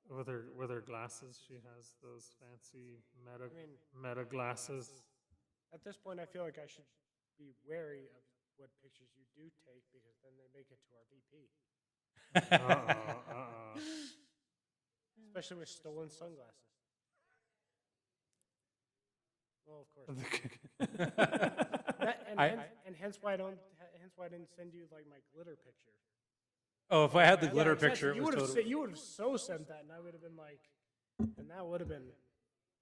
with her glasses, she has those fancy I mean, meta glasses. at this point, I feel like I should be wary of what pictures you do take because then they make it to our VP, Uh-oh. especially with stolen sunglasses. Well, of course. And hence why I don't. Hence why I didn't send you like my glitter picture. Oh, if I had the Yeah, glitter exactly. picture, it you was would have totally. you would have so sent that, and I would have been like, and that would have been.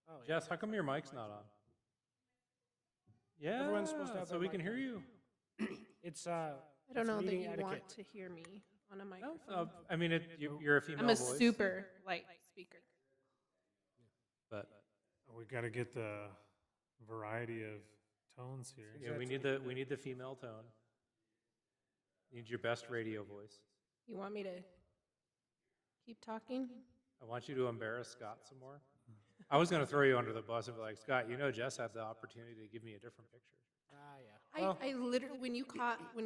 Oh, yeah. Jess, how come your mic's not on? Yeah, Everyone's supposed to have so their we mic can hear on. you. It's I don't it's know that meeting you etiquette. want to hear me on a No, microphone. I mean, you're a female I'm a voice, super light speaker. but We got to get the variety of tones here. yeah, we need the female tone. You need your best radio voice. You want me to keep talking? I want you to embarrass Scott some more. I was going to throw you under the bus and be like, Scott, you know, Jess had the opportunity to give me a different picture. Yeah. Well, I literally when you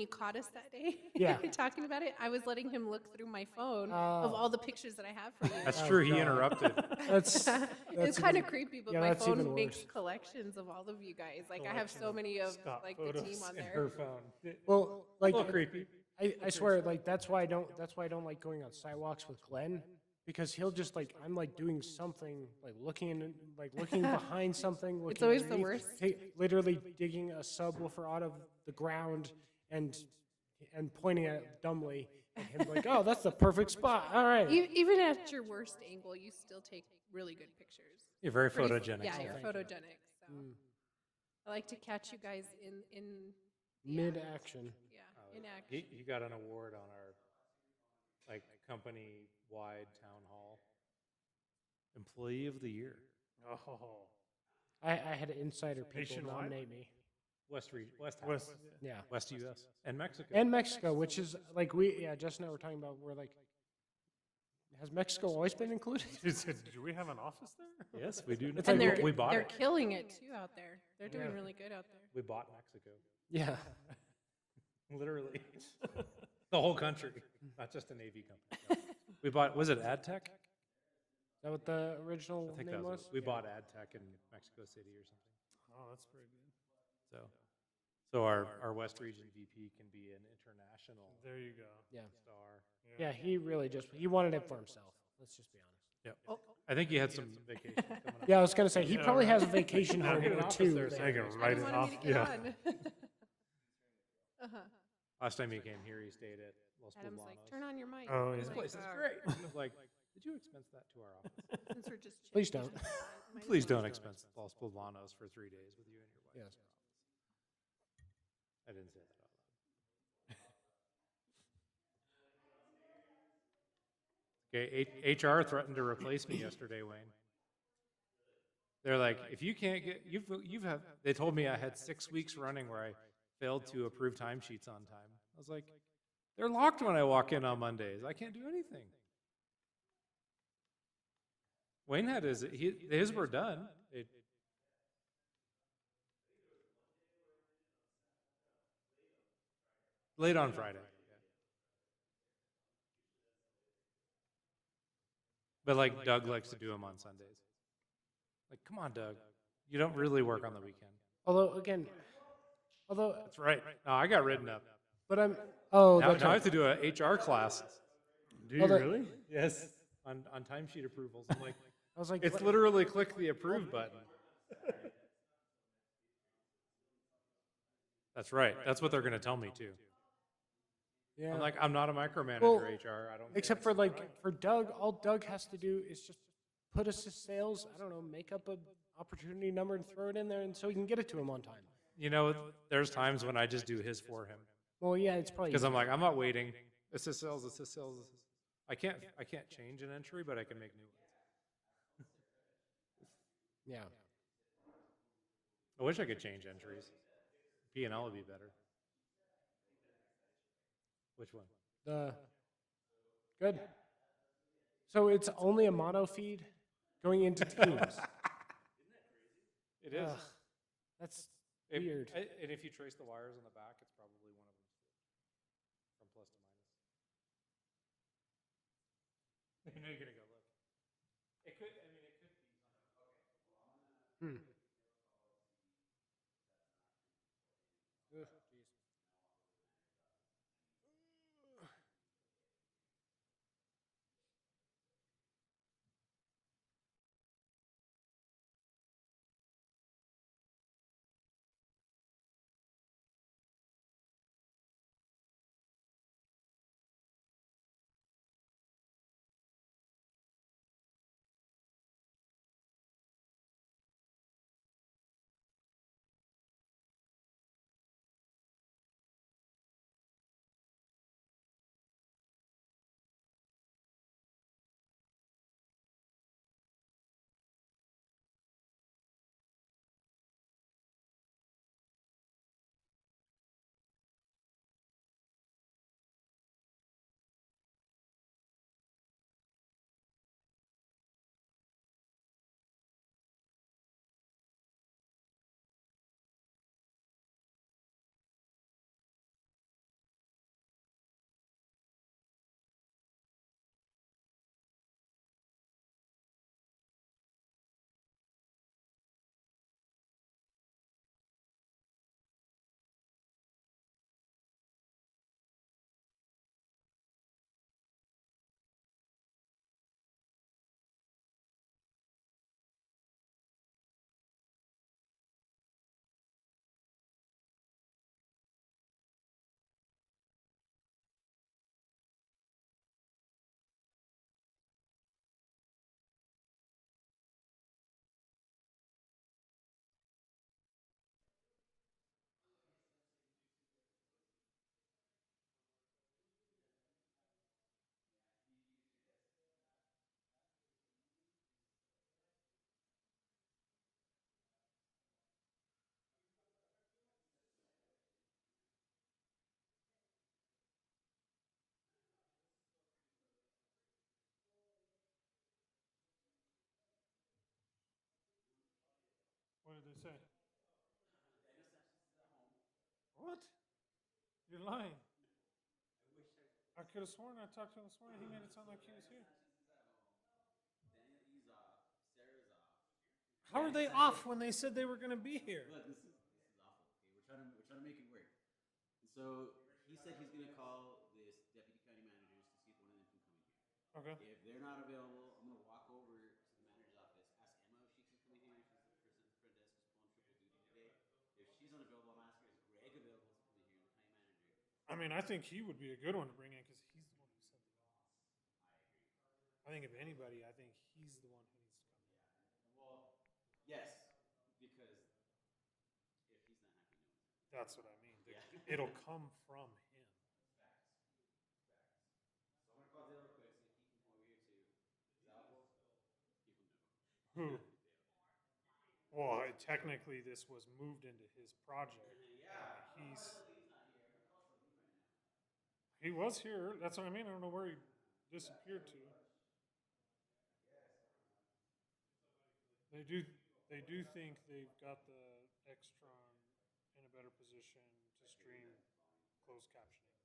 caught us that day, Yeah. talking about it, I was letting him look through my phone Oh. of all the pictures that I have for you. That's Oh, true. He God. interrupted. that's It's kind of creepy, but yeah, my that's phone even makes worse. collections of all of you guys. Like I have so many of Scott like the photos team on in there. Her phone. well, like A little creepy. I swear, like that's why I don't like going on sidewalks with Glenn because he'll just like I'm like doing something like looking behind something. Looking always the underneath, worst. Literally digging a subwoofer out of the ground and pointing at it dumbly and him like, oh, that's the perfect spot. All right. Even at your worst angle, you still take really good pictures. You're very Pretty- photogenic. Yeah, so you're thank you. photogenic. So I like to catch you guys in Mid action. in action. He got an award on our like company-wide town hall employee of the year. Oh, I had insider people Nationwide? nominate me. West West, Yeah. West US and Mexico. And Mexico, which is like Justin and I were talking about. We're like, has Mexico always been included? do we have an office there? Yes, we do. It's And like they're we bought they're it. killing it too out there. They're doing Yeah. really good out there. We bought Mexico. Yeah. Literally. The whole country, not just a Navy company. No. We bought, was it AdTech? Is that what the original I think name that was? was, we bought AdTech in Mexico City or something. Oh, that's pretty good. So our West Region VP can be an international There you go. Yeah. star. Yeah, he really he wanted it for himself. Let's just be honest. Yeah. I think you had some vacation coming up. Yeah, I was gonna say he Yeah, probably right. has a vacation Yeah, home get an or office two. there, there. so I can I write just it wanted off. me to get Yeah. on. uh-huh. Last time he came here, he stayed at Los Adam's like, Poblanos. turn on your mic. Oh, I'm This yeah. like, place is "Oh." great. I was like, did you expense that to our office? Since we're just Please chit-chatting, don't. might as Please well. don't expense Los Poblanos for 3 days with you and your wife. Yes. I didn't say that out loud. Okay, HR threatened to replace me yesterday, Wayne. They're like, if you can't get, they told me I had 6 weeks running where I failed to approve timesheets on time. I was like, they're locked when I walk in on Mondays. I can't do anything. Wayne had his were done. Late on Friday. Yeah. But like Doug likes to do them on Sundays. Like, come on, Doug. You don't really work on the weekend. Although, That's right. No, I got written up. but Now, that's now I right. have to do a HR class. Do you Although- really? Yes. On timesheet approvals. I'm like, I was like, it's literally click the approve button. That's right. That's what they're going to tell me too. yeah. I'm like, I'm not a micromanager, Well, HR. I don't. Except for like for Doug, all Doug has to do is just put us to sales. I don't know, make up a opportunity number and throw it in there, and so we can get it to him on time. You know, there's times when I just do his for him Well, yeah, it's probably because I'm like, I'm not waiting. This is sales. This is sales. This is. I can't change an entry, but I can make new ones. yeah. I wish I could change entries. P&L would be better. Which one? The good. So it's only a mono feed going into Teams. It is. Ugh, that's weird. And if you trace the wires on the back, it's probably one of them from plus to minus. You know you're gonna go look. could. I mean, it could be something. Hmm. Ugh, jeez. What did they say? What? You're lying. I could have sworn I talked to him this morning. He made it sound like he was here. How are they off when they said they were going to be here? Look, this is awful. Okay, we're trying to make it work. And so he said he's gonna call this deputy county managers to see if one of them can come in here. Okay. If they're not available, I'm gonna walk over to the manager's office, ask Emma if she can come in here. She's the person at the front desk who's pulling triple duty today. If she's unavailable, I'm asking is Greg available to come in here, the county manager. I mean, I think he would be a good one to bring in because he's the one who said the boss. I think if anybody, I think he's the one who needs to come in. Well, yes, because if he's not happy, no one's happy. That's what I mean. Yeah. It'll come from him. So I'm gonna call Dale real quick, see if he can come over here too. Zalvo, he will know. Who? Well, technically, this was moved into his project. Yeah. He's Lee's not here. I'm gonna call Celine right now. he was here. That's what I mean. I don't know where he disappeared to. They do think they've got the Extron in a better position to stream closed captioning.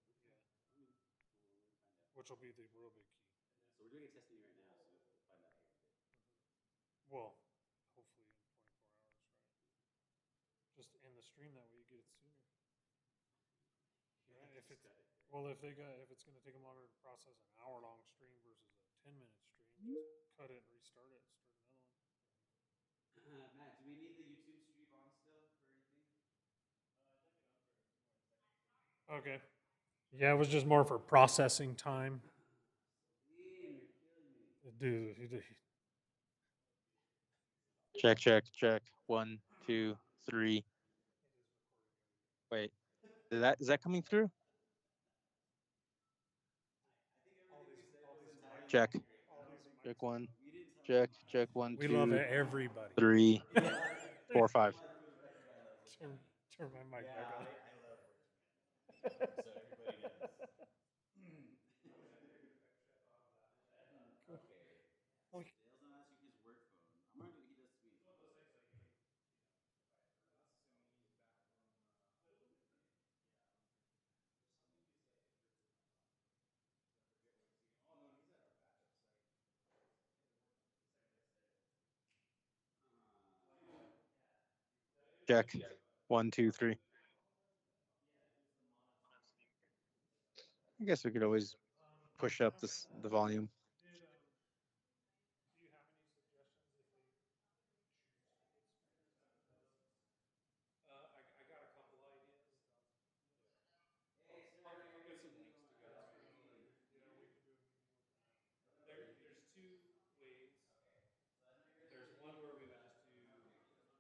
Yeah. Which will be the real big key. So we're doing a testing right now, so we'll find out here in a bit. Well, hopefully in 24 hours, right? Just end the stream that way you get it sooner. Yeah, if it's if it's going to take them longer to process an hour-long stream versus a 10-minute stream, just cut it and restart it and start another one. Matt, do we need the YouTube stream on still for anything? Okay. Yeah, it was just more for processing time. Celine, you're killing me. Dude, Check, check, check. 1, 2, 3. Wait, is that coming through? Check. Check 1. Check 1, we 2, love everybody. 3, 4, 5. Turn my mic back on. I love working together, so everybody does. Okay. Dale's not answering his work phone. I'm wondering what he does to me. Check. 1, 2, 3. I guess we could always push up the volume. I got a couple ideas. I'll get some links together. There's two ways. There's one where we would just do,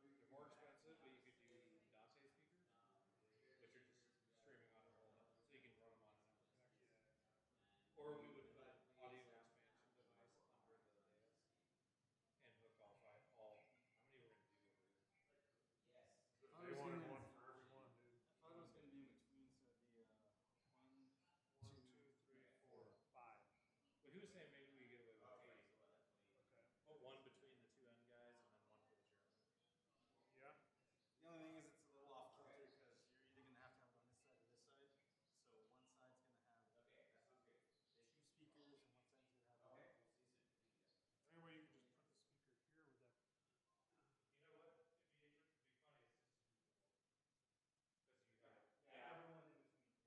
they're more expensive, but you could do Dante speakers, which are just streaming on your whole network, so you can run them on a network connection. Or we would put an audio expansion device under the dais and hook all five, all, how many we're gonna do over here? They wanted one for every one, dude. I thought it was gonna be in between, so it'd be one, 1, 2, 3, 4, 5. Well, he was saying maybe we get away with 8. Put one between the two end guys and then one for the chairman. Yeah. The only thing is it's a little off kilter because you're either gonna have to have it on this side or this side. So one side's gonna have two speakers and one side's gonna have one. Anyway, you could just put the speaker here with that. You know what? It'd be funny is just because you have Everyone in between. and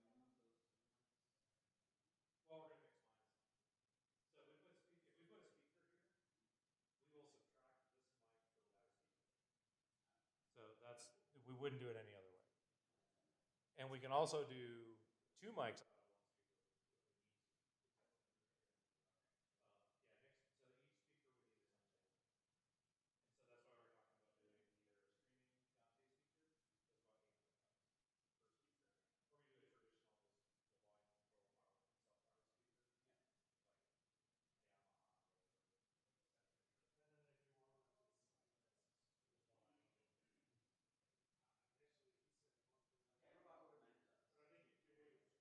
don't do anything on it. Well, we're gonna mix minds. So if we put a speaker here, we will subtract this mic for that speaker. So that's, we wouldn't do it any other way. And we can also do 2 mics out of 1 speaker. Yeah, mix, so each speaker would need its own table. And so that's why we're talking about doing either a streaming Dante speaker, that's about $800 per speaker, or we do a traditional, just the volume control power, self-powered speaker, like Yamaha or whatever.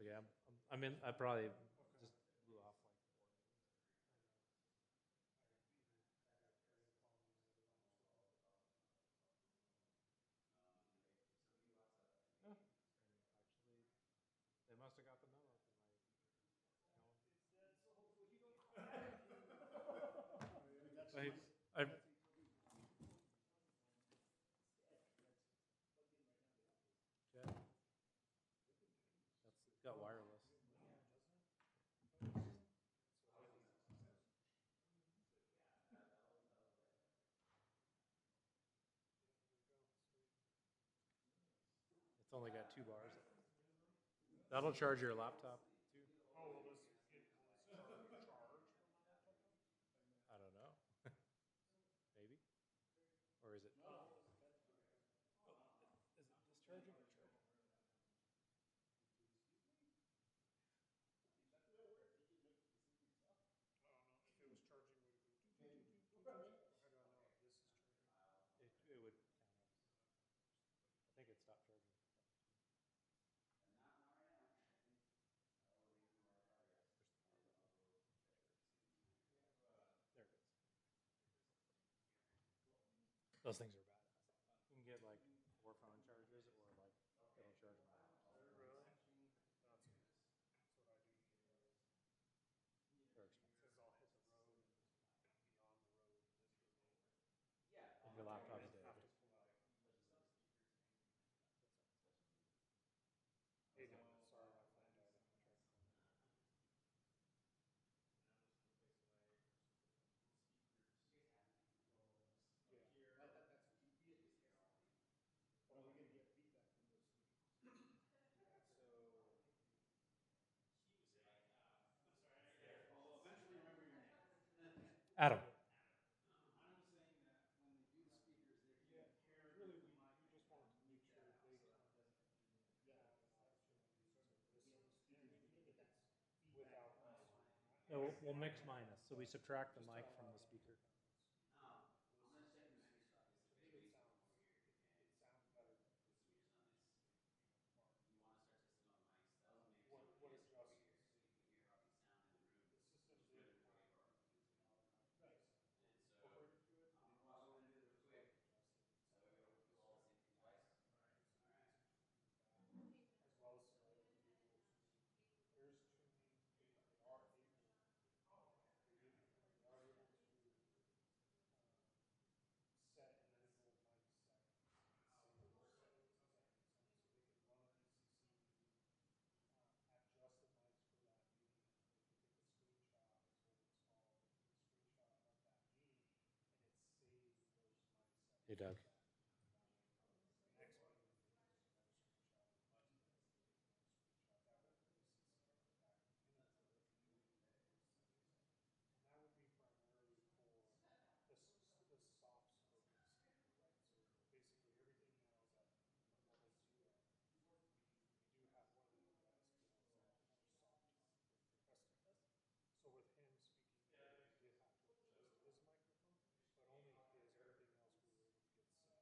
yeah, I'm in. I probably just blew off like 4 meetings. Yeah. And actually, they must have got the memo because my, I yeah, that's got wireless. It's only got 2 bars. That'll charge your laptop too. Oh, will this charge from my laptop though? I don't know. Maybe. Or is it? Is it discharging or charging? I don't know. If it was charging, would it go toot, toot, toot, toot, toot, toot? Or how do I know if this is charging? It would count up. I think it stopped charging. There it goes. Those things are badass. You can get like 4 phone chargers or like it'll charge my laptop. Really? That's cool. That's what I do here. They're Because expensive. I'll hit the road and beyond the road, literally. And your laptop's dead. Have to pull out. Hey, Dylan, sorry my phone died. I tried calling you. Adam. I was saying that when they do the speakers, they can Yeah, pair really, the we mic just wanted to make sure that they kind of have an opportunity to listen, and even if it's without us. No, we'll mix minus. So we subtract the mic from the speaker. I'm gonna check the memory socket. So To me, it sounds, it sounds better than the speakers on this. mark. You want to start testing all the mics. That'll make What over adjusts here, so you can hear how they sound in the room. the system Just did running have wave arc between the two. nice And so incorporated to it, but I'm it gonna walk over and do was this real quick. adjusted. So we go do all the same thing twice. All right. As well as some other individual tuning. There's tuning, they are able, they are able to set individual mic settings and save those settings. Does that make sense? So they can run a VCC, adjust the mics for that meeting. They can take a screenshot is what it's called. They can take a screenshot of that meeting and it saves those mic settings. Hey, Doug. The next meeting, they can take another screenshot. The next meeting, they can take another screenshot. That way the VCC comes back minutes later with those settings. And that would be primarily for the soft spoken speaker, right? So basically everything now is at a level 0. We do have one of the guys who does our soft talk for customers. So with him speaking, we did have to adjust his microphone, but only his. Everything else we were able to get set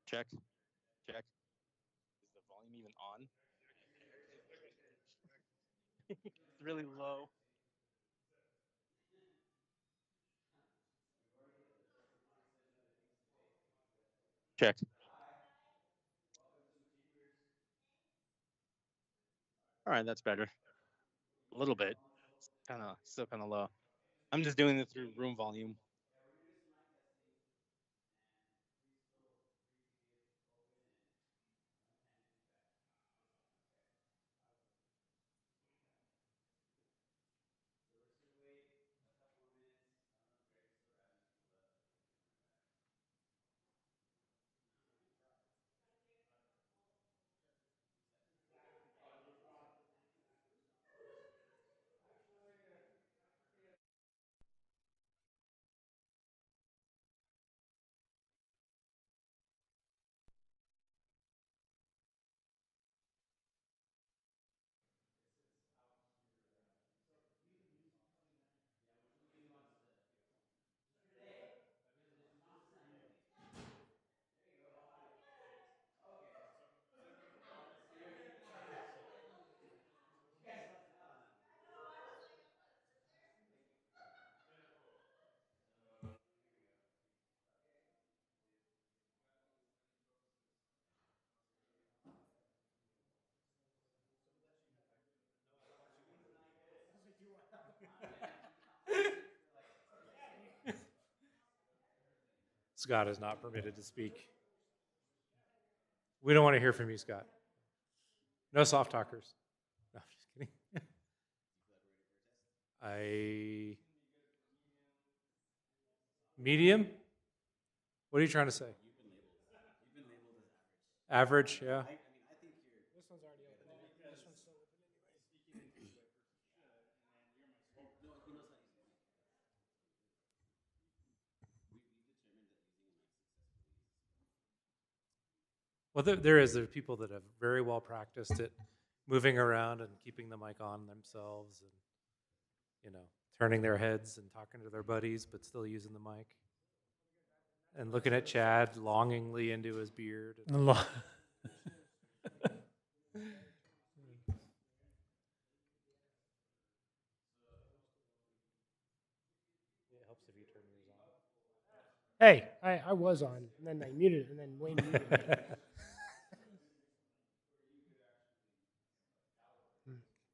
Check. Check. Is the volume even on? It's really low. Check. All right, that's better. A little bit. Still kind of low. I'm just doing it through room volume. Scott is not permitted to speak. We don't want to hear from you, Scott. No soft talkers. No, I'm just kidding. Medium? What are you trying to say? You've been labeled as average. Average, yeah. I think you're. This one's already open. This one's still open anyway. No, he knows how to use the mic. We've determined that using a mic successfully is. Well, there's people that have very well practiced at moving around and keeping the mic on themselves and, turning their heads and talking to their buddies, but still using the mic. And looking at Chad longingly into his beard. It helps if you turn yours on. Hey, I was on, and then I muted it, and then Wayne muted me.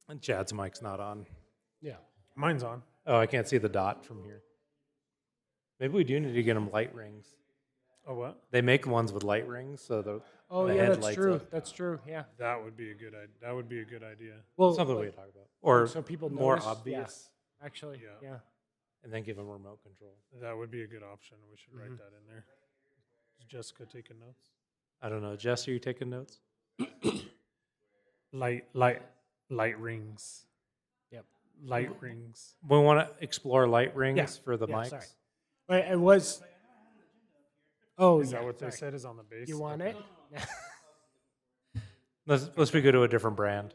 And Chad's mic's not on. Yeah. Mine's on. Oh, I can't see the dot from here. Maybe we do need to get them light rings. Oh, what? They make ones with light rings, so the Oh, the yeah, head that's lights true. up. That's true. Yeah. That would be a good. That would be a good idea. Well, Something we like, could talk about, or so people more notice, yeah. obvious, Actually, Yeah. yeah. and then give them remote control. That would be a good option. We should Mhm. write that in there. Is Jessica taking notes? I don't know, Jess, are you taking notes? Light rings. Yep. Light rings. We want to explore light rings Yeah, for the yeah, mics. sorry. Wait, it was. Oh, Is that yeah, what they sorry. said is on the base? You want Okay. it? Let's we go to a different brand.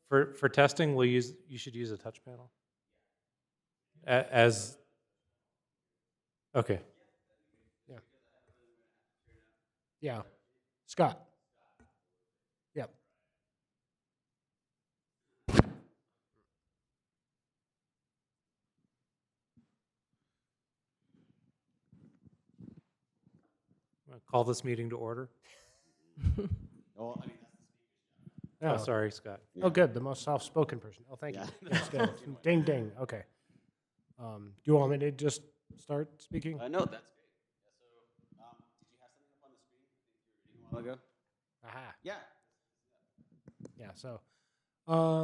For testing, you should use a touch panel. As okay. Yeah. Scott. Yep. Call this meeting to order. Oh, I mean, that's the speaker's job. Oh, Oh, sorry, Scott. Oh, good. The most soft-spoken person. Oh, thank Yeah. you. That's good. Ding, ding. Okay. Do you want me to just start speaking? No, that's great. Yeah, so, did you have something up on the screen? I think you were reading a while ago. Aha. Yeah. Yeah, so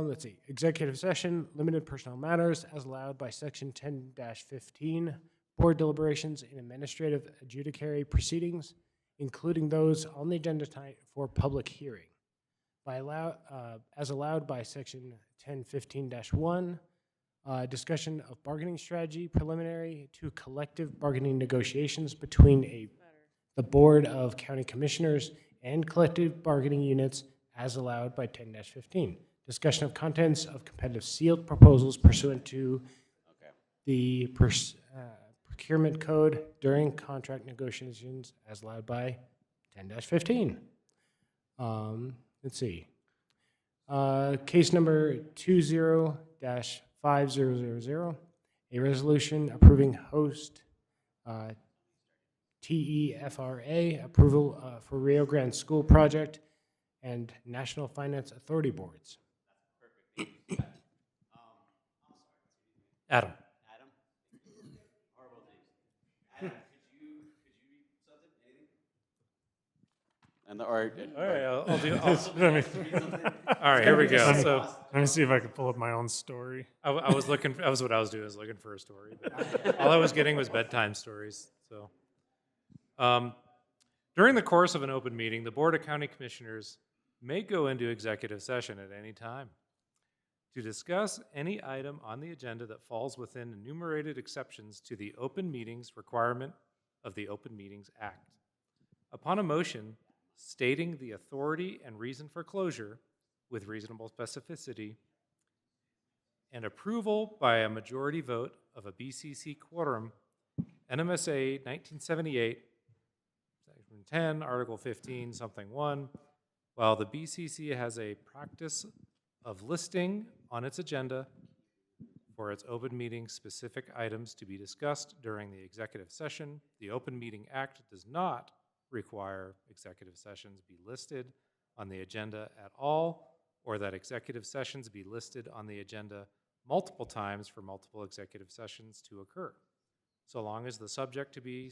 let's see. Executive session, limited personnel matters as allowed by section 10-15, board deliberations and administrative adjudicatory proceedings, including those on the agenda tonight for public hearing. As allowed by section 10-15-1, discussion of bargaining strategy preliminary to collective bargaining negotiations between the Board of County Commissioners and collective bargaining units as allowed by 10-15. discussion of contents of competitive sealed proposals pursuant to Okay. the procurement code during contract negotiations as allowed by 10-15. Let's see. Case number 20-5000, a resolution approving host TEFRA approval for Rio Grande School Project and National Finance Authority boards. Adam. Adam? Horrible names. Adam, could you read something? Anything? And the, or, All right, I'll do. Let me, All right, here we go. So let me see if I can pull up my own story. I was looking. That was what I was doing. I was looking for a story. But all I was getting was bedtime stories. So, during the course of an open meeting, the Board of County Commissioners may go into executive session at any time to discuss any item on the agenda that falls within enumerated exceptions to the open meetings requirement of the Open Meetings Act. Upon a motion stating the authority and reason for closure with reasonable specificity and approval by a majority vote of a BCC quorum, NMSA 1978, Section 10, Article 15, something 1, while the BCC has a practice of listing on its agenda for its open meeting specific items to be discussed during the executive session, the Open Meeting Act does not require executive sessions be listed on the agenda at all, or that executive sessions be listed on the agenda multiple times for multiple executive sessions to occur, so long as the subject to be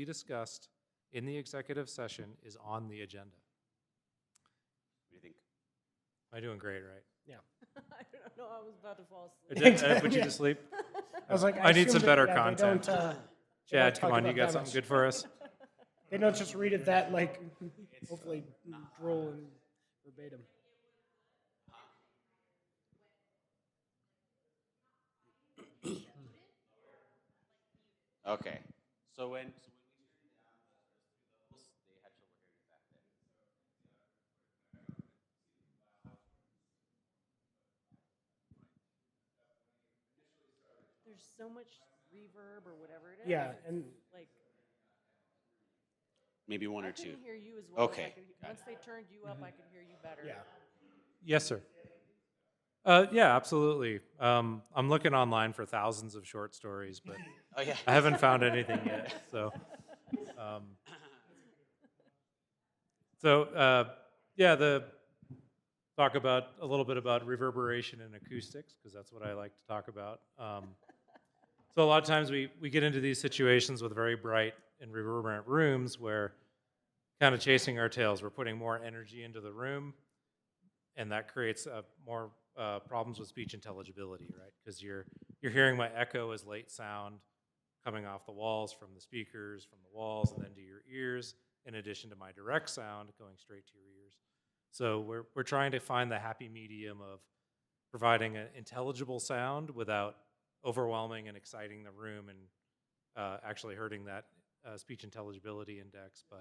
discussed in the executive session is on the agenda. what do you think? Am I doing great, right? I don't know. I was about to fall asleep. Did I put you to sleep? I was like, I need some assumed better that, yeah, they content. don't, Chad, talk come on, you about got that something much. good for us? They don't just read it that, like, hopefully droll and verbatim. Okay. So when we turned down the levels, they had trouble hearing back then. There's so much reverb or whatever it is. Yeah, it's and like Maybe one I or two. couldn't hear you as well. Okay, Once they turned you up, I could hear you better. yeah. Yes, sir. Yeah, absolutely. I'm looking online for thousands of short stories, but Oh yeah. I haven't found anything yet. Yeah, talk about a little bit about reverberation and acoustics, because that's what I like to talk about. So a lot of times we get into these situations with very bright and reverberant rooms where kind of chasing our tails. We're putting more energy into the room, and that creates more problems with speech intelligibility, right? Because you're hearing my echo as late sound coming off the walls from the speakers, from the walls, and then to your ears, in addition to my direct sound going straight to your ears. So we're trying to find the happy medium of providing an intelligible sound without overwhelming and exciting the room and actually hurting that speech intelligibility index by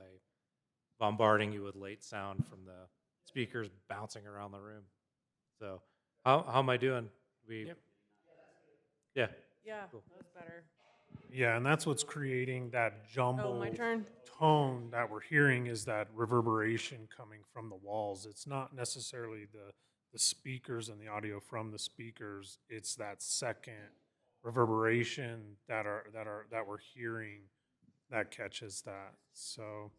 bombarding you with late sound from the speakers bouncing around the room. So how am I doing? Yep. Yeah. Yeah, Cool. that was better. Yeah, and that's what's creating that Oh, jumble my turn. tone that we're hearing is that reverberation coming from the walls. It's not necessarily the speakers and the audio from the speakers. It's that second reverberation that we're hearing that catches that. So,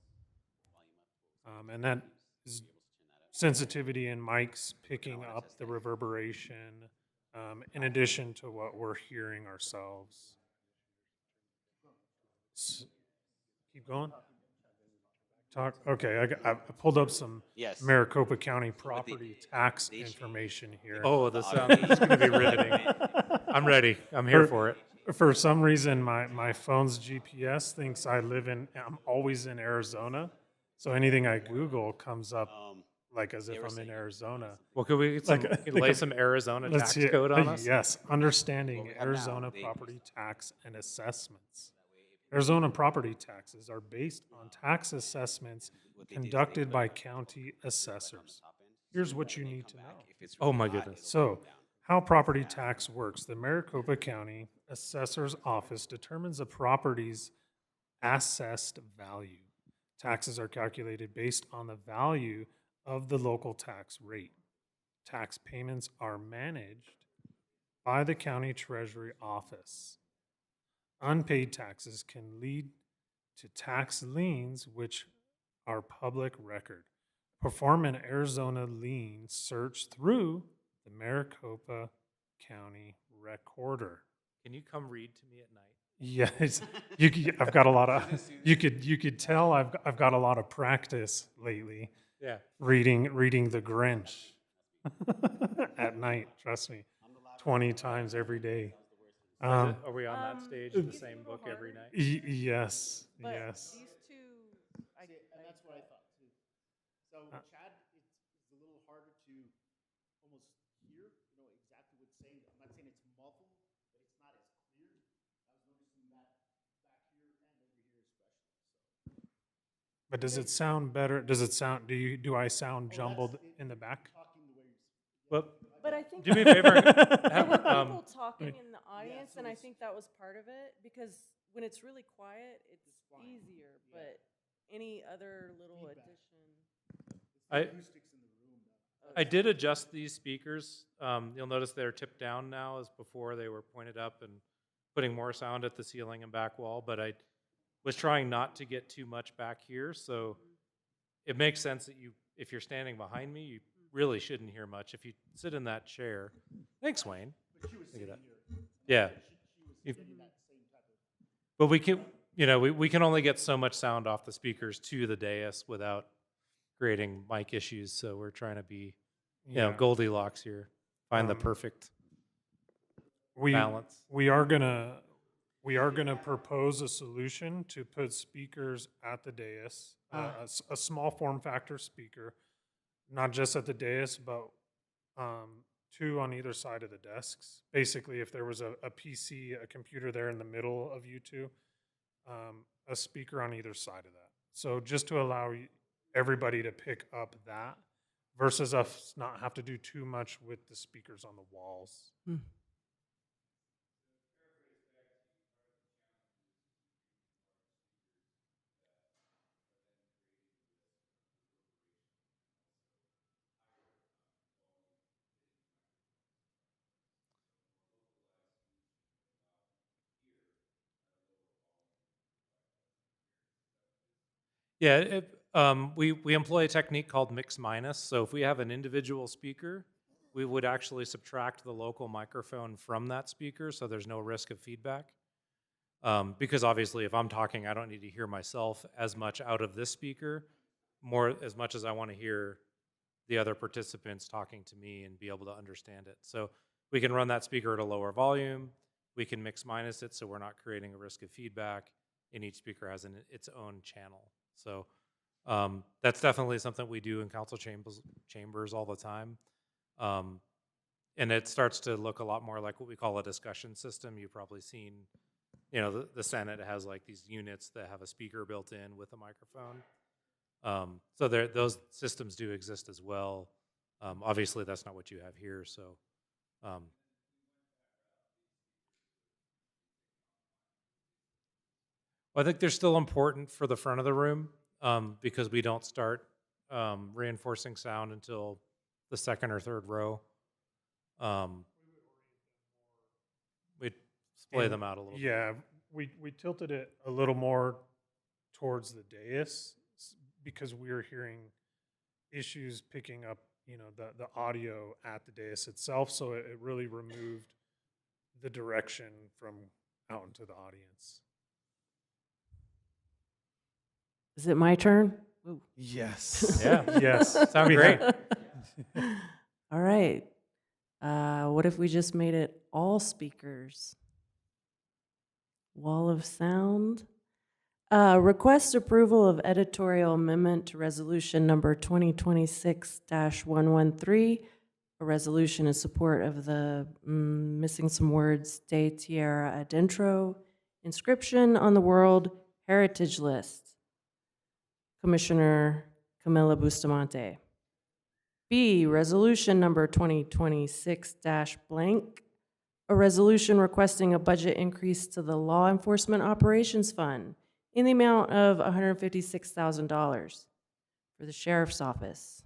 and that is sensitivity in mics picking up the reverberation in addition to what we're hearing ourselves. Keep going. Talk. Okay, I pulled up some Yes. Maricopa County property tax they change information here. Oh, the sound is going to be riveting. I'm ready. I'm here for it. For some reason, my phone's GPS thinks I'm always in Arizona, so anything I Google comes up like as if I'm in Arizona. Well, could we get lay some Arizona Let's tax see it. code on us? Yes, understanding Well, we have now, Arizona they- property tax and assessments. Arizona property taxes are based on tax assessments What they did is they conducted put by a county on assessors. the top end, Here's so what when you they need come to back, know. if it's Oh really my hot, goodness. it'll So, come down. how property tax works. The Maricopa County Assessor's Office determines a property's assessed value. Taxes are calculated based on the value of the local tax rate. Tax payments are managed by the county treasury office. Unpaid taxes can lead to tax liens, which are public record. Perform an Arizona lien search through the Maricopa County Recorder. Can you come read to me at night? Yes, I've got a lot of, you could tell I've got a lot of practice lately Yeah. reading The Grinch at night, trust me, 20 times every day. Are we on that Um, stage, it's the a same little book every harder. night? Yes, But yes. these two, I, See, and that's what I thought too. So Chad, it's a little harder to almost hear, exactly what's saying. I'm not saying it's muffled, but it's not as clear. I was noticing that back here and over here especially. So. But does it sound better? Do I sound jumbled in the back? Talking the way you're. Well, but I think. do me a favor. There have, were um, people talking in the audience, so and I it's- think that was part of it, because when it's really quiet, it's fine. easier, but any other little Feedback. addition. I, Acoustics in the room. I did adjust these speakers. You'll notice they're tipped down now, as before they were pointed up and putting more sound at the ceiling and back wall, but I was trying not to get too much back here, so it makes sense that if you're standing behind me, you really shouldn't hear much. If you sit in that chair, thanks, Wayne. But she was Look at sitting that. here. Yeah. She was getting that same type of. But we can, we can only get so much sound off the speakers to the dais without creating mic issues. So we're trying to be, Goldilocks here, find the perfect balance. We are gonna propose a solution to put speakers at the dais, a small form factor speaker, not just at the dais, but 2 on either side of the desks. Basically, if there was a PC, a computer there in the middle of you two, a speaker on either side of that. So just to allow everybody to pick up that versus us not have to do too much with the speakers on the walls. Yeah, we employ a technique called mix minus. So if we have an individual speaker, we would actually subtract the local microphone from that speaker, so there's no risk of feedback. Because obviously, if I'm talking, I don't need to hear myself as much out of this speaker, as much as I want to hear the other participants talking to me and be able to understand it. So we can run that speaker at a lower volume. We can mix minus it, so we're not creating a risk of feedback. And each speaker has its own channel. So that's definitely something we do in council chambers all the time. And it starts to look a lot more like what we call a discussion system. You've probably seen, the Senate has like these units that have a speaker built in with a microphone. So those systems do exist as well. Obviously, that's not what you have here. So I think they're still important for the front of the room because we don't start reinforcing sound until the second or third row. We'd splay them out a little bit. Yeah, we tilted it a little more towards the dais because we were hearing issues picking up, the audio at the dais itself. So it really removed the direction from out into the audience. Is it my turn? Ooh. Yes. Yeah. Yes. Sound great. All right. What if we just made it all speakers? Wall of sound. Request approval of editorial amendment to resolution number 2026-113, a resolution in support of the missing some words, De Tierra Adentro inscription on the World Heritage List. Commissioner Camilla Bustamante. B, resolution number 2026-blank, a resolution requesting a budget increase to the Law Enforcement Operations Fund in the amount of $156,000 for the Sheriff's Office.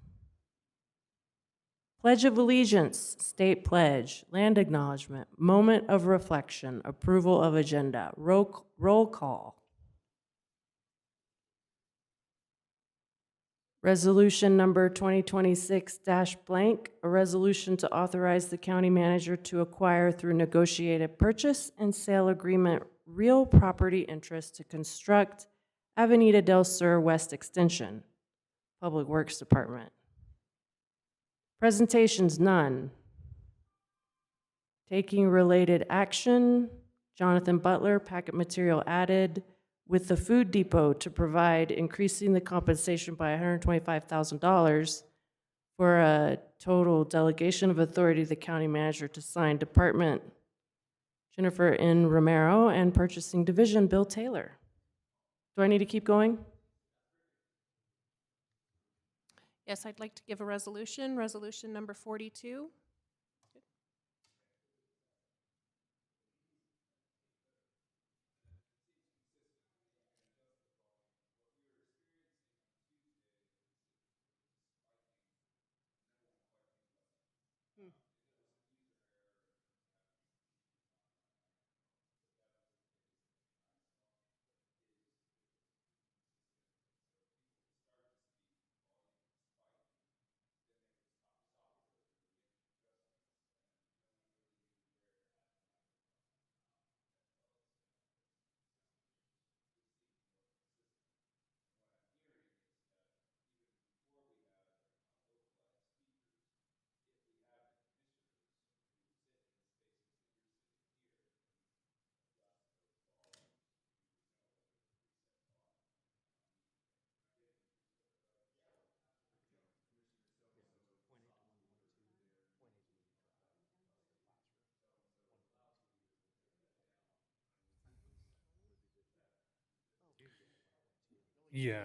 Pledge of Allegiance, State Pledge, Land Acknowledgement, Moment of Reflection, Approval of Agenda, roll call. Resolution number 2026-blank, a resolution to authorize the county manager to acquire through negotiated purchase and sale agreement real property interest to construct Avenida del Sur West Extension, Public Works Department. Presentations, none. Taking related action, Jonathan Butler, packet material added with the Food Depot to provide increasing the compensation by $125,000 for a total delegation of authority to the county manager to sign. Department Jennifer N. Romero and Purchasing Division Bill Taylor. Do I need to keep going? Yes, I'd like to give a resolution, resolution number 42. Yeah.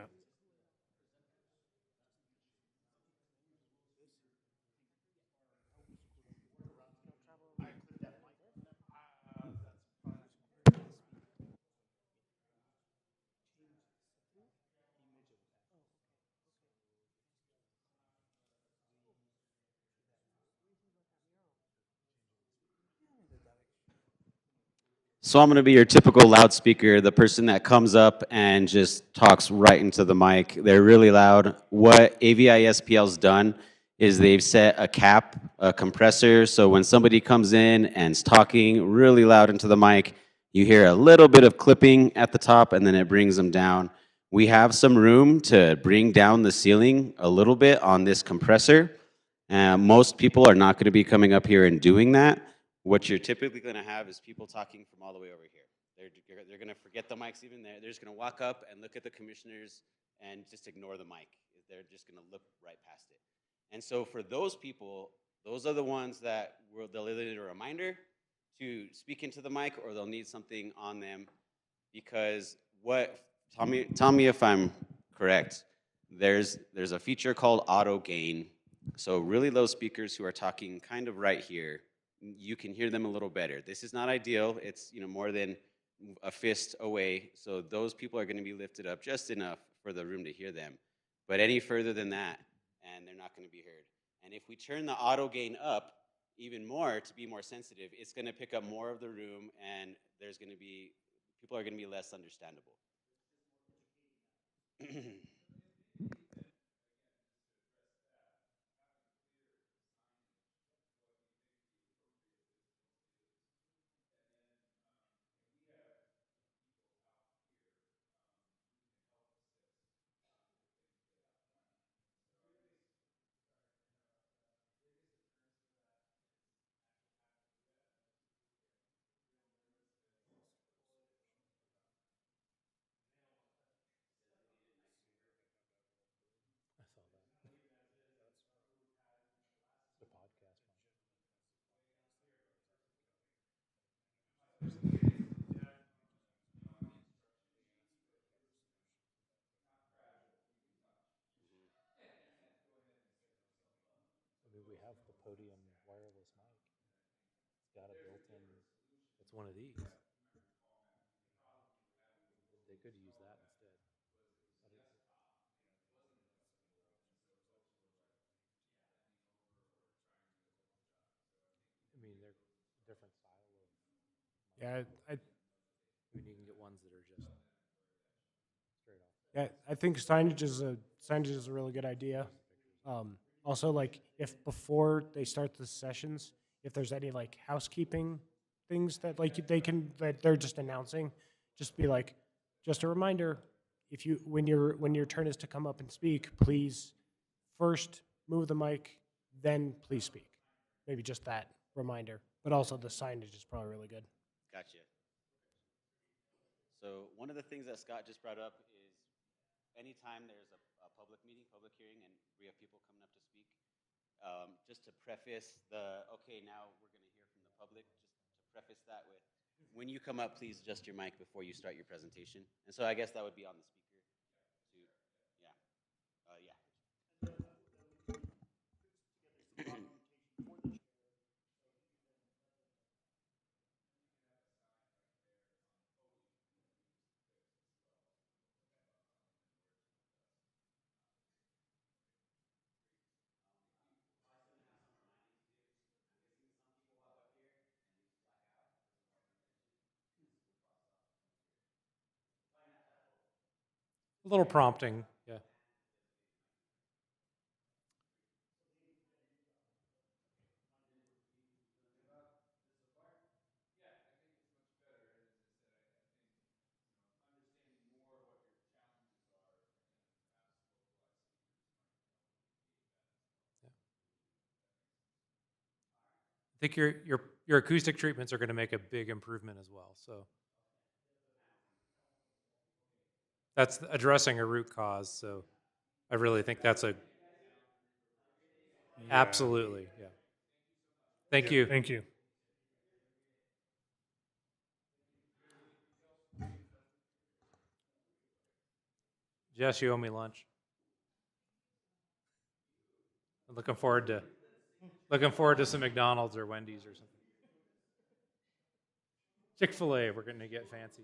So I'm going to be your typical loudspeaker, the person that comes up and just talks right into the mic. They're really loud. What AVISPL's done is they've set a cap, a compressor, so when somebody comes in and is talking really loud into the mic, you hear a little bit of clipping at the top and then it brings them down. We have some room to bring down the ceiling a little bit on this compressor. Most people are not going to be coming up here and doing that. What you're typically going to have is people talking from all the way over here. They're going to forget the mic's even there. They're just going to walk up and look at the commissioners and just ignore the mic. They're just going to look right past it. And so for those people, those are the ones that they'll either need a reminder to speak into the mic or they'll need something on them because tell me if I'm correct. There's a feature called auto gain. So really low speakers who are talking kind of right here, you can hear them a little better. This is not ideal. It's more than a fist away. So those people are going to be lifted up just enough for the room to hear them. But any further than that, and they're not going to be heard. And if we turn the auto gain up even more to be more sensitive, it's going to pick up more of the room, and people are going to be less understandable. Podium wireless mic. It's got a built-in. It's one of these. They could use that instead. I mean, they're different style of. Yeah, I mean, you can get ones that are just straight off. yeah, I think signage is a really good idea. Also, like if before they start the sessions, if there's any like housekeeping things that like that they're just announcing, just be like, just a reminder, if you when your turn is to come up and speak, please first move the mic, then please speak. Maybe just that reminder, but also the signage is probably really good. Gotcha. So one of the things that Scott just brought up is anytime there's a public meeting, public hearing, and we have people coming up to speak, just to preface okay, now we're going to hear from the public, just to preface that with, when you come up, please adjust your mic before you start your presentation. And so I guess that would be on the speaker to, yeah. A little prompting, yeah. I think your acoustic treatments are going to make a big improvement as well. So that's addressing a root cause. So I really think that's absolutely, yeah. Thank you. Thank you. Jess, you owe me lunch. I'm looking forward to some McDonald's or Wendy's or something. Chick-fil-A, we're going to get fancy.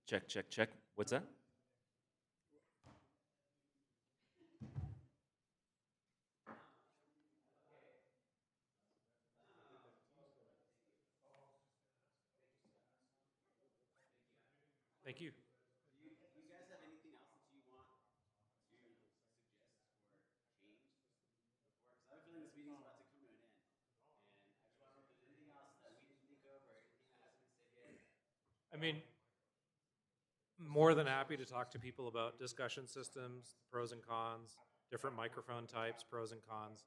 Check, check, check. What's that? Thank you. Do you guys have anything else that you want to suggest for change? Because I have a feeling this meeting's about to come to an end. And I just want to know if there's anything else that we didn't think of or anything that hasn't been said yet. I mean, more than happy to talk to people about discussion systems, pros and cons, different microphone types, pros and cons.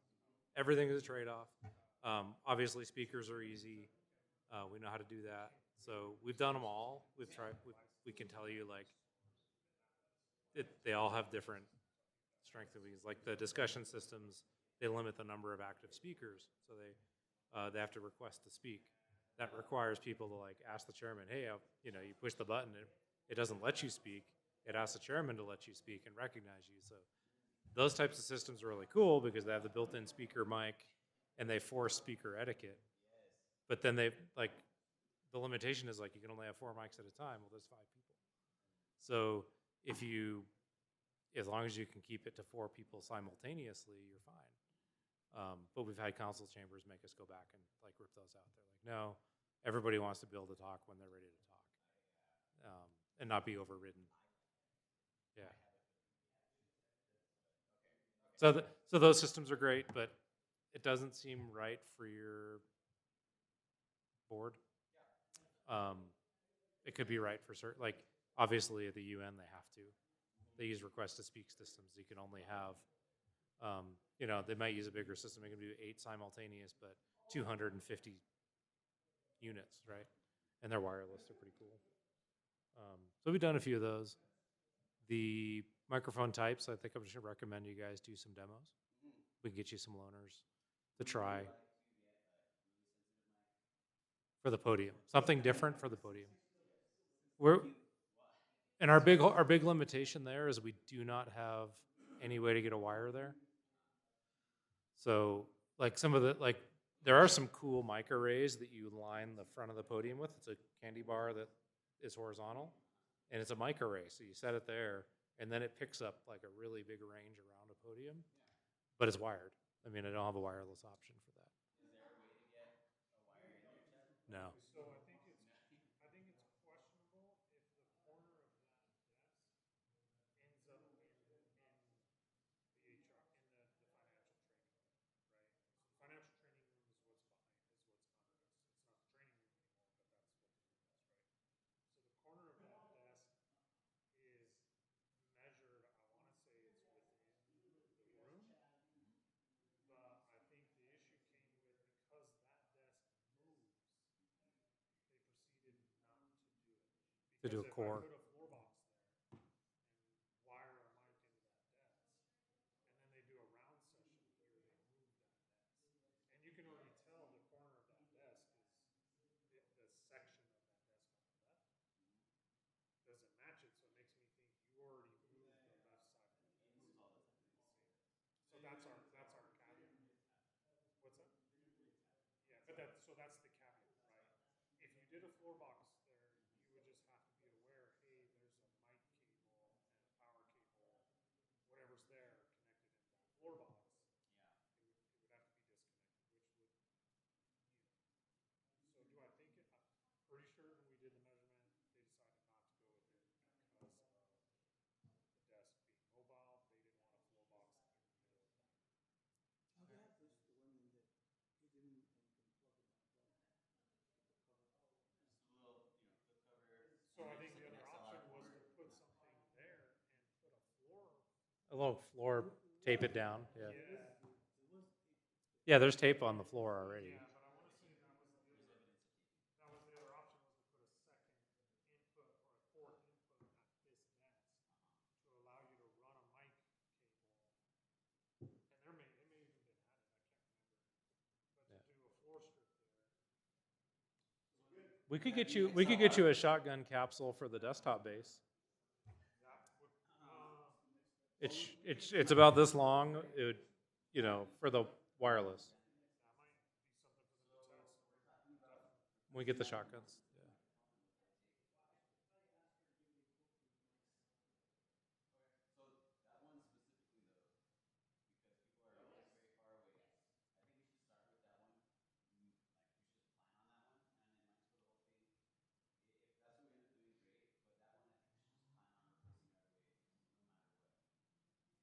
Everything is a trade-off. Obviously, speakers are easy. We know how to do that. So we've done them all. We've tried. We can tell you like they all have different strengths and weaknesses. Like the discussion systems, they limit the number of active speakers, so they have to request to speak. That requires people to like ask the chairman, hey, you push the button, it doesn't let you speak. It asks the chairman to let you speak and recognize you. So those types of systems are really cool because they have the built-in speaker mic and they force speaker etiquette. But then they like the limitation is like you can only have 4 mics at a time. Well, there's 5 people. So as long as you can keep it to 4 people simultaneously, you're fine. But we've had council chambers make us go back and like rip those out. They're like, no, everybody wants to be able to talk when they're ready to talk, and not be overridden. Yeah. So those systems are great, but it doesn't seem right for your board. It could be right for certain, like obviously at the UN they use request to speak systems. You can only have, they might use a bigger system. They can do 8 simultaneous, but 250 units, right? And they're wireless. They're pretty cool. So we've done a few of those. The microphone types, I think I should recommend you guys do some demos. We can get you some loaners to try for the podium. Something different for the podium. And our big limitation there is we do not have any way to get a wire there. So like some of the, like, there are some cool mic arrays that you line the front of the podium with. It's a candy bar that is horizontal, and it's a mic array. So you set it there, and then it picks up like a really big range around a podium, but it's wired. I mean, I don't have a wireless option for that. No. So I think it's questionable if the corner of that desk ends up in the HR, in the financial training room, right? So the financial training room is what's behind, is what's under us. It's not the training room anymore, but that's what the room is, right? So the corner of that desk is measured, I want to say it's within the room, but I think the issue came with because that desk moves, they proceeded not to do it. To do a Because if core. I put a floor box there and wire a mic into that desk, and then they do a round session here, they move that desk. And you can already tell the corner of that desk is the section of that desk on the left doesn't match it, so it makes me think you already moved the left side of that desk. So that's our caveat. What's that? Yeah, but that's the caveat, right? If you did a floor box there, you would just have to be aware, hey, there's a mic cable and a power cable, whatever's there connected into that floor box. It would have to be disconnected, which would, so do I think it? I'm pretty sure when we did the measurement, they decided not to go with it because of the desk being mobile. They didn't want a floor box in the middle of that room. How they have this, the one that hidden and can plug it unplug with the cover? So I think the other option was to put something there and put a floor. A little floor, tape it down. Yeah. Yeah. Yeah, there's tape on the floor already. Yeah, but I want to say that was the other option was to put a second input or a fourth input at this desk to allow you to run a mic cable. And it may even been added, I can't remember. But to do a floor strip there. We could get you a shotgun capsule for the desktop base. It's about this long. It would, you know, for the wireless. We get the shotguns. Yeah.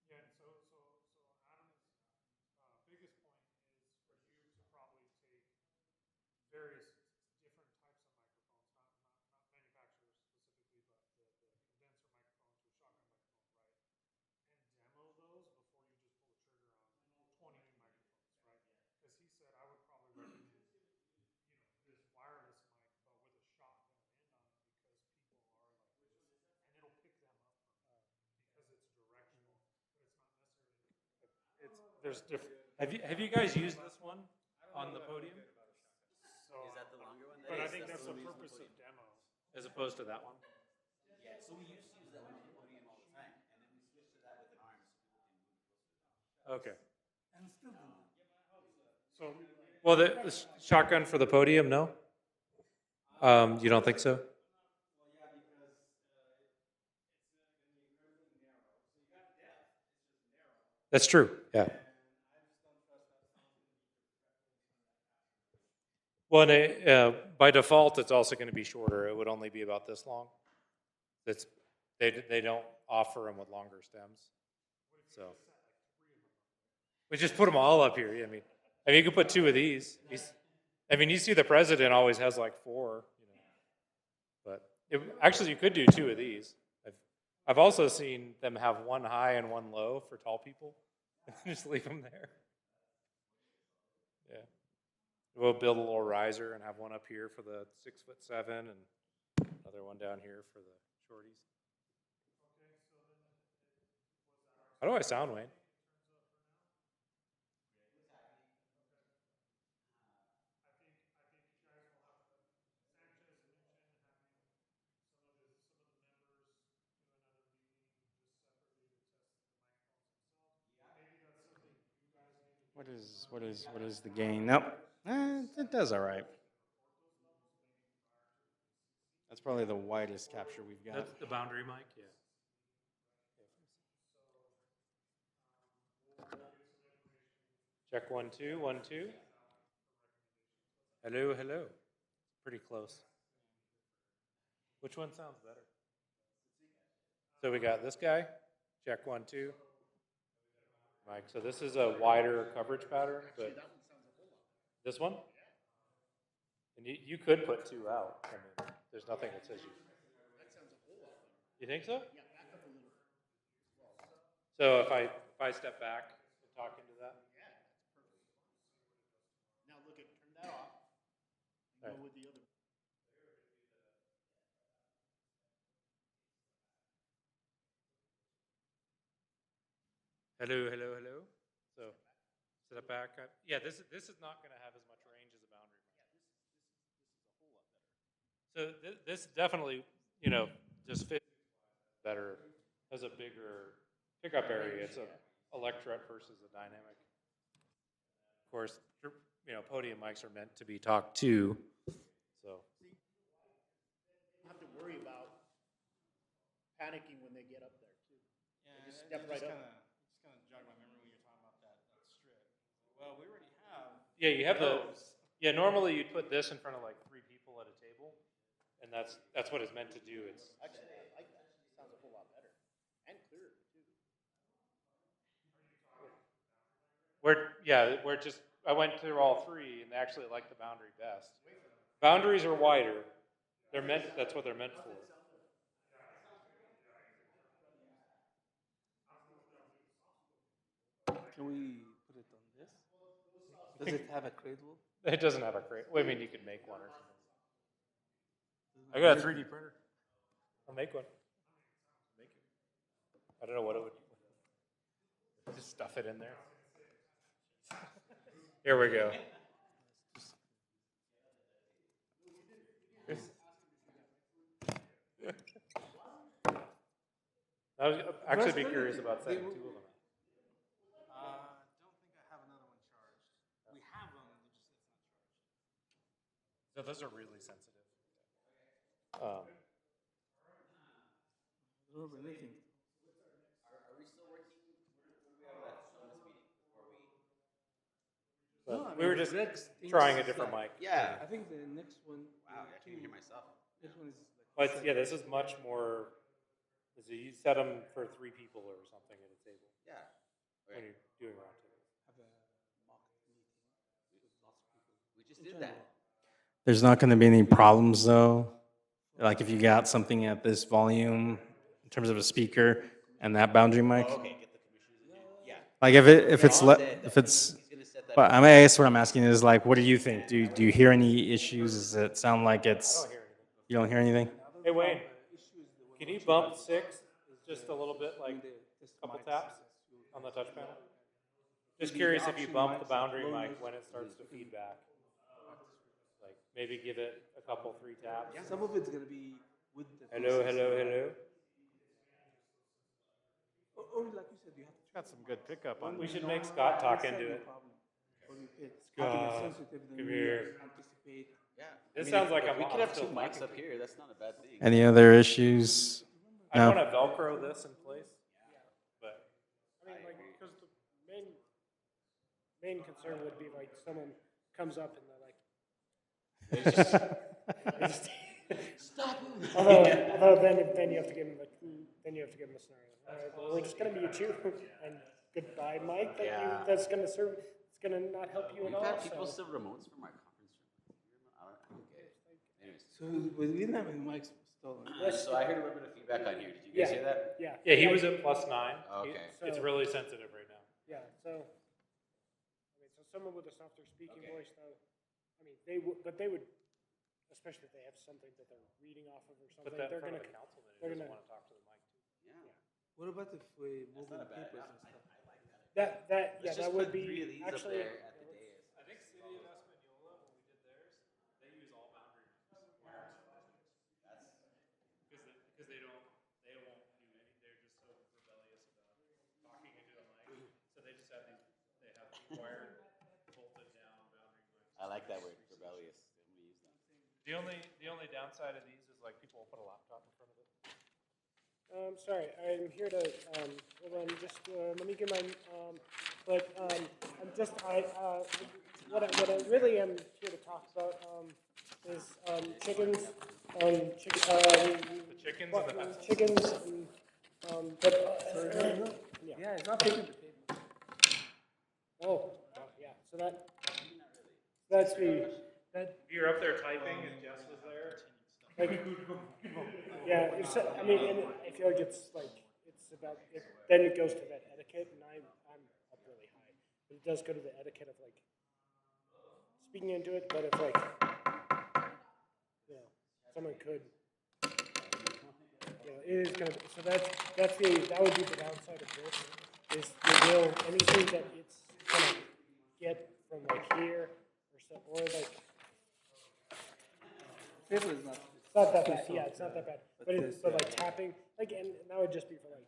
Yeah, so Adam's biggest point is for you to probably take various different types of microphones, not manufacturers specifically, but the condenser microphone to a shotgun microphone, right? And demo those before you just pull the trigger on 20 new microphones, right? Because he said I would probably recommend, this wireless mic, but with a shotgun end on it because people are like just, and it'll pick them up from because it's directional, but it's not necessarily. There's different. Have you guys used this one on the podium So, Is that the longer one? but I think that's the purpose of demo. as opposed to that one? Yeah, so we used to use that one on the podium all the time, and then we switched to that with arms so people can move closer to them. Okay. So Well, the shotgun for the podium, no? You don't think so? That's true. Yeah. Well, and by default, it's also going to be shorter. It would only be about this long. That's they don't offer them with longer stems. So we just put them all up here. I mean, you could put two of these. You see, the president always has like four. But actually, you could do two of these. I've also seen them have one high and one low for tall people. Just leave them there. Yeah. We'll build a little riser and have one up here for the 6'7" and another one down here for the shorties. How do I sound, Wayne? what is the gain? Nope. It does all right. That's probably the widest capture we've got. That's the boundary mic, yeah. Check 1 2 1 2. Hello, hello. Pretty close. Which one sounds better? So we got this guy. Check 1 2. Mike. So this is a wider coverage pattern, but this one. And you could put 2 out. I mean, there's nothing that says you. You think so? So if I step back and talk into that. Now look at, turn that off. And go with the other. Hello, hello, hello. So set it back up. Yeah, this is not going to have as much range as a boundary mic. So this definitely, just fits better, has a bigger pickup area. It's a electret versus a dynamic. Of course, podium mics are meant to be talked to. So You don't have to worry about panicking when they get up there too. Yeah, Just step right up. Just kind of jog my memory when you're talking about that strip. Well, we already have. yeah, you have those. normally you'd put this in front of like 3 people at a table, and that's what it's meant to do. It's Actually, I like that. It sounds a whole lot better. And clearer too. I went through all 3 and they actually like the boundary best. Boundaries are wider. That's what they're meant for. Can we put it on this? Does it have a cradle? It doesn't have a crate. Well, I mean, you could make one or something. I got a 3D printer. I'll make one. Make it. I don't know what it would. Just stuff it in there. Here we go. I would actually be curious about setting 2 of them. Don't think I have another one charged. We have them, it's just it's not charged. So those are really sensitive. Anything. We were just trying a different mic. Yeah. I think the next one. Wow, I can't even hear myself. This one is like. But yeah, this is much more. So you set them for 3 people or something at a table Yeah. when you're doing round tables. Have a mock meeting with lots of people. We just did that. There's not going to be any problems though. Like if you got something at this volume in terms of a speaker and that boundary mic. Oh, okay, get the commissioners in. Yeah. Like if it's. But I guess what I'm asking is like, what do you think? Do you hear any issues? Does it sound like it's? You don't hear anything? Hey Wayne, can you bump 6 just a little bit, like a couple taps on the touch panel? Just curious if you bump the boundary mic when it starts to feed back. Like maybe give it a couple 3 taps. Some of it's gonna be with the. Hello, hello, hello. Or like you said, you have to. Got some good pickup on. We should make Scott talk into it. Scott, come here. Anticipate. Yeah. This sounds like we I'm could have 2 still mics talking. up here. That's not a bad thing. Any other issues? I No. want to Velcro this in place, but I mean, like, because the main concern would be like someone comes up and they're like, Stop moving. although then you have to give them a scenario. All right, well, we're just gonna be you and goodbye, Mike. That's gonna serve. It's gonna not help you at We've all. had people so. steal remotes from our conference room. I don't get it. Anyways. So we didn't have any mics stolen. So I heard a little bit of feedback on here. Did you guys hear that? Yeah. yeah, he was at +9. Okay. It's So- really sensitive right now. Yeah. So someone with a softer speaking Okay. voice, though. I mean, they would, especially if they have something that they're reading off of or something. Put that in They're front gonna. of the councilman. He they're doesn't gonna- want to talk to the mic too. Yeah. What about if we move the not a bad- papers and stuff? That Let's just that would put 3 be of these actually. up there at the dais. I think City of Espanola, when we did theirs, they use all boundary mics. Because they won't do any. They're just so rebellious about talking into a mic. So they just have these. They have wired like that word, rebellious. I'm gonna use that. The only downside of these is like people will put a laptop in front of it. Sorry, I'm here to, hold on, just, let me get my, I'm just, what I really am here to talk about, is, chickens, The chickens and the pencils. chickens, and, yeah. Yeah, it's not taking the paper. Oh, yeah, so that's that, You're up there typing and Jess was there. like, yeah, if so, I mean, and I feel like it's about, then it goes to that etiquette, and I'm up really high. But it does go to the etiquette of like, speaking into it, but if like, you know, someone could, you know, it is gonna, so that would be the downside of this, is the will, anything that it's gonna get from like here, or so, or like, Paper is not. it's not that bad, yeah, it's not that bad, but it's, but like tapping, like, and that would just be for like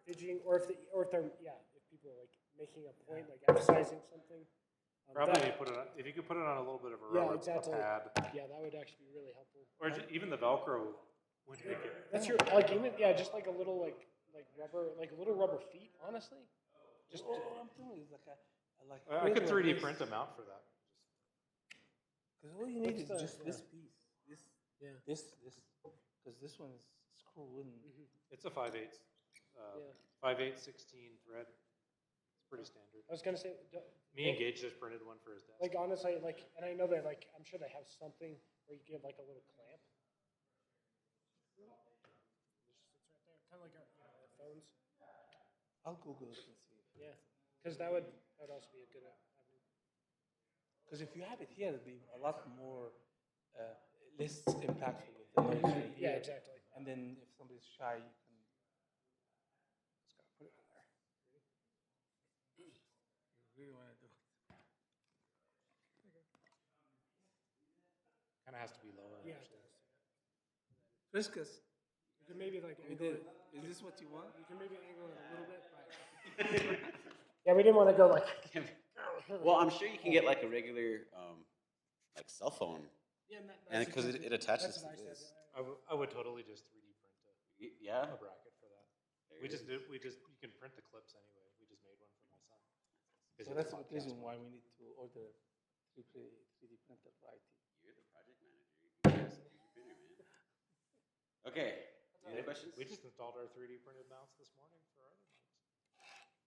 fidgeting, or if they're, yeah, if people are like making a point, like emphasizing something. Probably that- put it on, if you could put it on a little bit of a Yeah, rubber exactly. pad. Yeah, that would actually be really helpful. Or even the Velcro would make it. That's your, like, even, yeah, just like a little, like rubber, like little rubber feet, honestly. Just, Oh, I'm telling you, it's like like. I could 3D print them out for that. Because all you need is What's the- just this piece, Yeah. this, because this one is screw wooden. It's a 5/8, Yeah. 5/8 16 thread. It's pretty standard. I was gonna say, Me and Gage just printed one for his desk. like, honestly, like, and I know that, like, I'm sure they have something where you give like a little clamp. Just sits right there, kind of like our phones. I'll Google it and see. Yeah, because that would also be a good avenue. Because if you have it here, it'd be a lot more, less impactful with the noise from Yeah, here. exactly. And then if somebody's shy, you can just gotta put it on there. You really want to do it. Kind of has to be lower. Yeah. Actually. Priscus, You can maybe like we angle did. it. Is this what you want? You can maybe angle it a little bit, but yeah, we didn't want to go like. Well, I'm sure you can get like a regular, like cell phone, Yeah, and because it attaches that's to what I said. this. I would totally just 3D print Yeah. a bracket for that. There We it just is. did. You can print the clips anyway. We just made one for my son. So that's the reason why we need to order 3D printer for IT. You're the project manager. You can use a printer, man. Okay. Any questions? We just installed our 3D printed mounts this morning for our other mounts.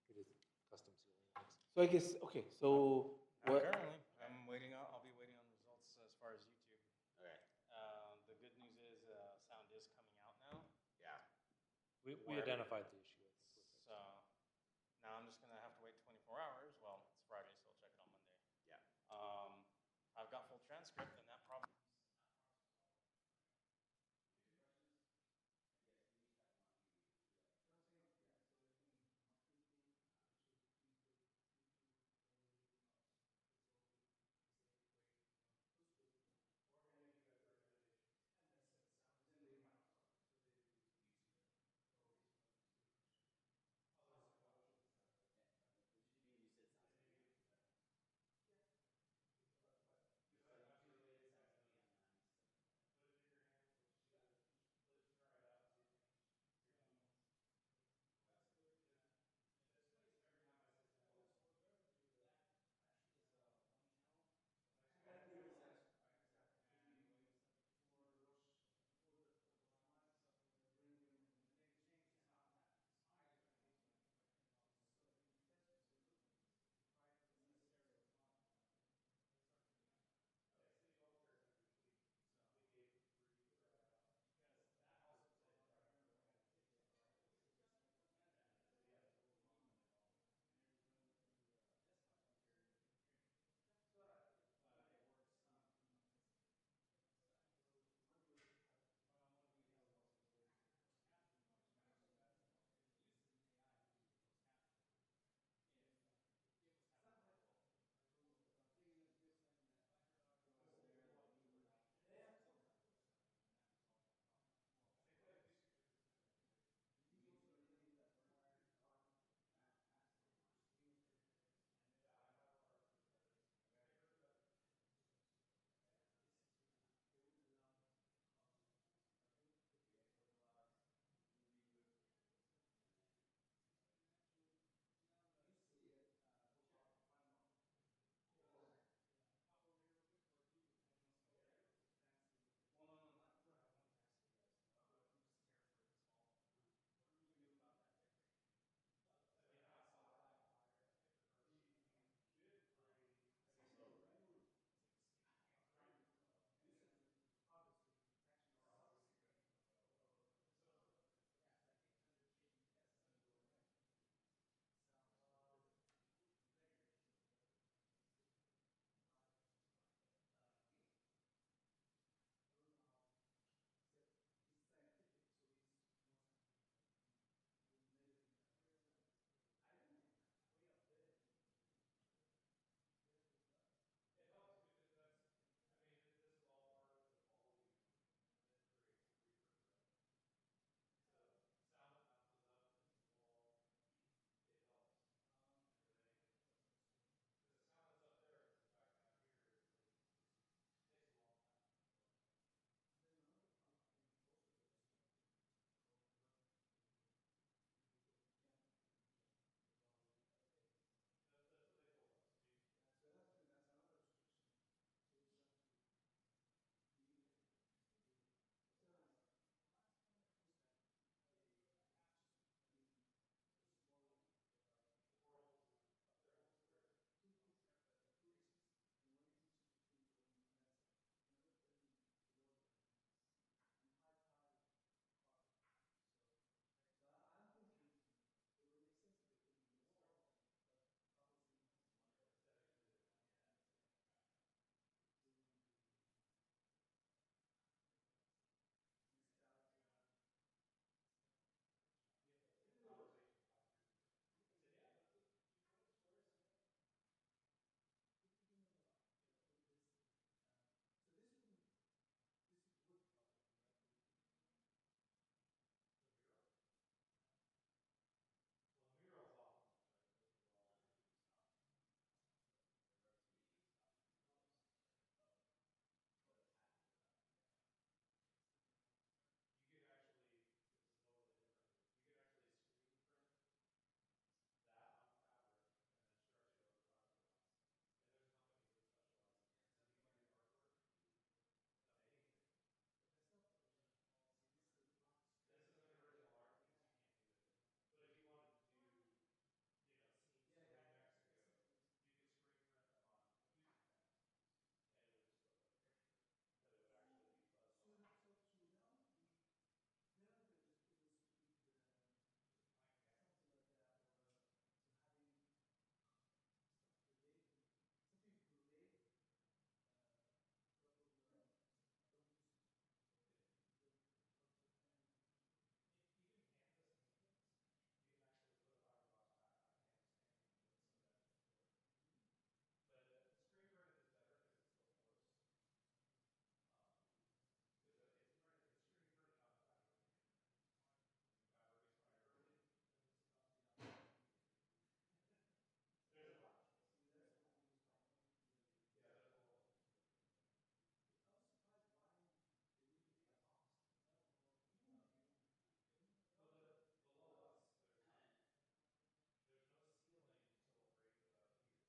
We did custom ceiling mounts. So I guess, okay, so what? Currently, I'm waiting on, I'll be waiting on results as far as YouTube. Okay. The good news is, sound is coming out now. Yeah. We Where? identified the issue. So now I'm just gonna have to wait 24 hours. Well, it's Friday, so I'll check it on Monday. Yeah. I've got full transcript